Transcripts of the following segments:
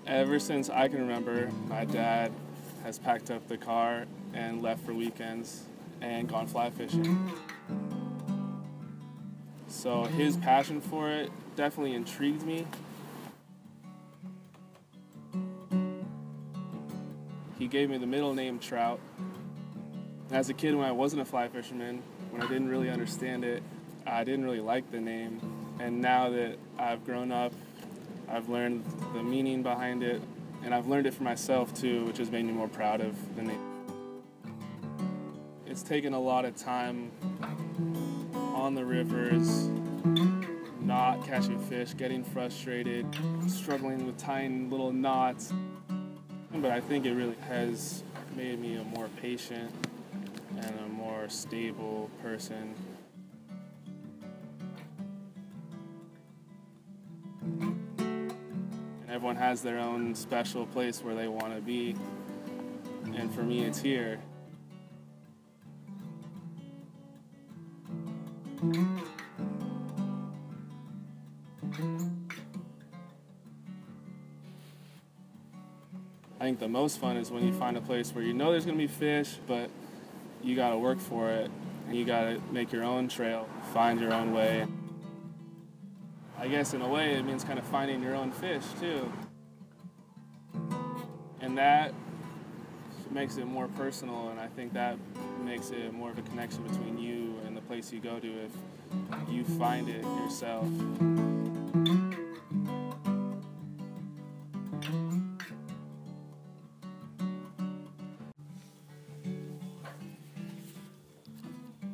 Ever since I can remember, my dad has packed up the car and left for weekends and gone fly fishing. So his passion for it definitely intrigued me. He gave me the middle name Trout. As a kid, when I wasn't a fly fisherman, when I didn't really understand it, I didn't really like the name. And now that I've grown up, I've learned the meaning behind it, and I've learned it for myself too, which has made me more proud of the name. It's taken a lot of time on the rivers, not catching fish, getting frustrated, struggling with tying little knots. But I think it really has made me a more patient and a more stable person. And everyone has their own special place where they want to be. And for me, it's here. I think the most fun is when you find a place where you know there's going to be fish, but you got to work for it, and you got to make your own trail, find your own way. I guess in a way it means kind of finding your own fish too. And that makes it more personal, and I think that makes it more of a connection between you and the place you go to if you find it yourself.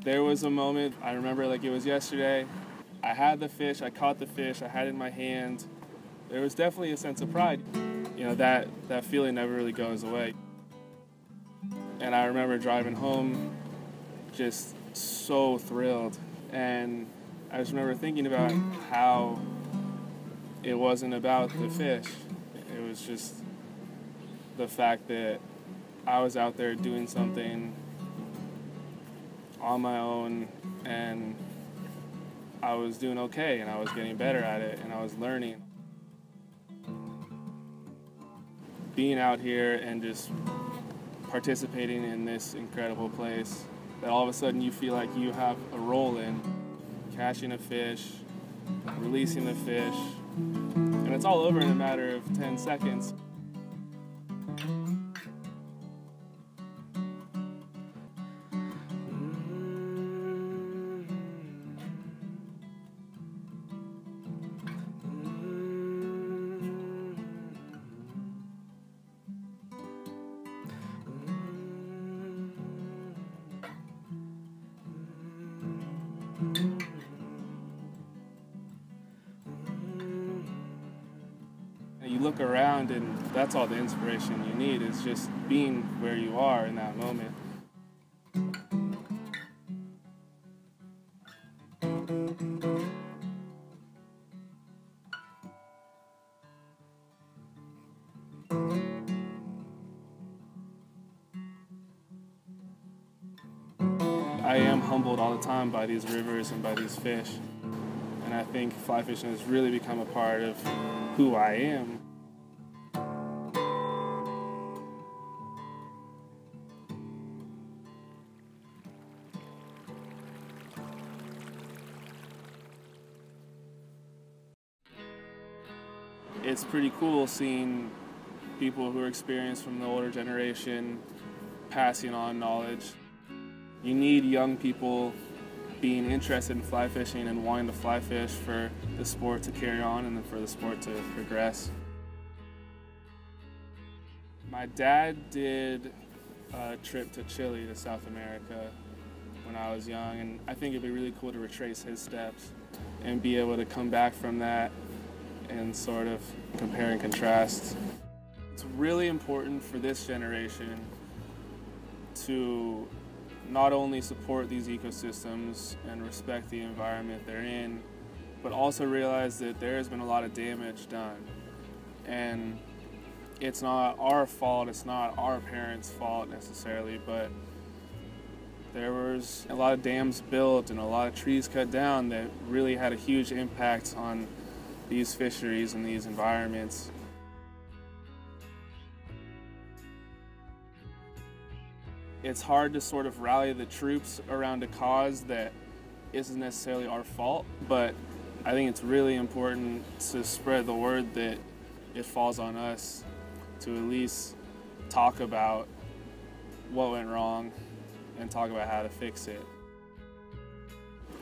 There was a moment, I remember like it was yesterday, I had the fish, I caught the fish, I had it in my hand. There was definitely a sense of pride. You know, that feeling never really goes away. And I remember driving home just so thrilled. And I just remember thinking about how it wasn't about the fish. It was just the fact that I was out there doing something on my own, and I was doing okay, and I was getting better at it, and I was learning. Being out here and just participating in this incredible place that all of a sudden you feel like you have a role in, catching a fish, releasing the fish, and it's all over in a matter of 10 seconds. You look around and that's all the inspiration you need, is just being where you are in that moment. I am humbled all the time by these rivers and by these fish. And I think fly fishing has really become a part of who I am. It's pretty cool seeing people who are experienced from the older generation passing on knowledge. You need young people being interested in fly fishing and wanting to fly fish for the sport to carry on and for the sport to progress. My dad did a trip to Chile, to South America, when I was young, and I think it'd be really cool to retrace his steps and be able to come back from that and sort of compare and contrast. It's really important for this generation to not only support these ecosystems and respect the environment they're in, but also realize that there has been a lot of damage done. And it's not our fault, it's not our parents' fault necessarily, but there was a lot of dams built and a lot of trees cut down that really had a huge impact on these fisheries and these environments. it's hard to sort of rally the troops around a cause that isn't necessarily our fault, but I think it's really important to spread the word that it falls on us to at least talk about what went wrong and talk about how to fix it.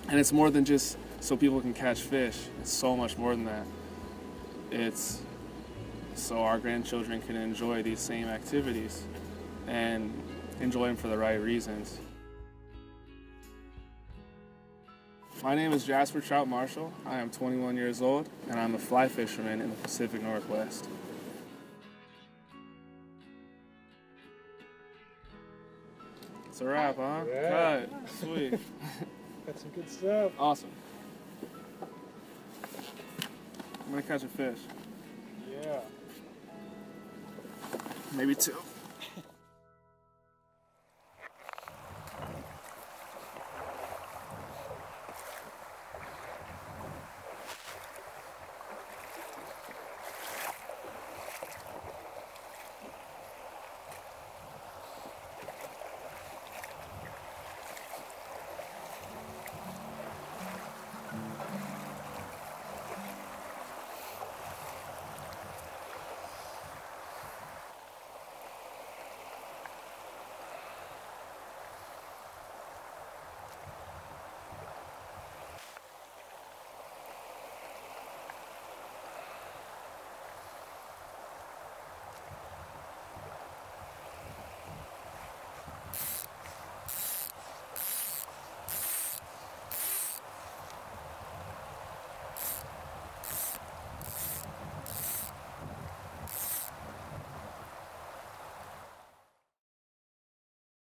And it's more than just so people can catch fish. It's so much more than that. It's so our grandchildren can enjoy these same activities and enjoy them for the right reasons. My name is Jasper Trout Marshall. I am 21 years old, and I'm a fly fisherman in the Pacific Northwest. It's a wrap, huh? Yeah. Cut. Sweet. Got some good stuff. Awesome. I'm gonna catch a fish. Yeah. Maybe two.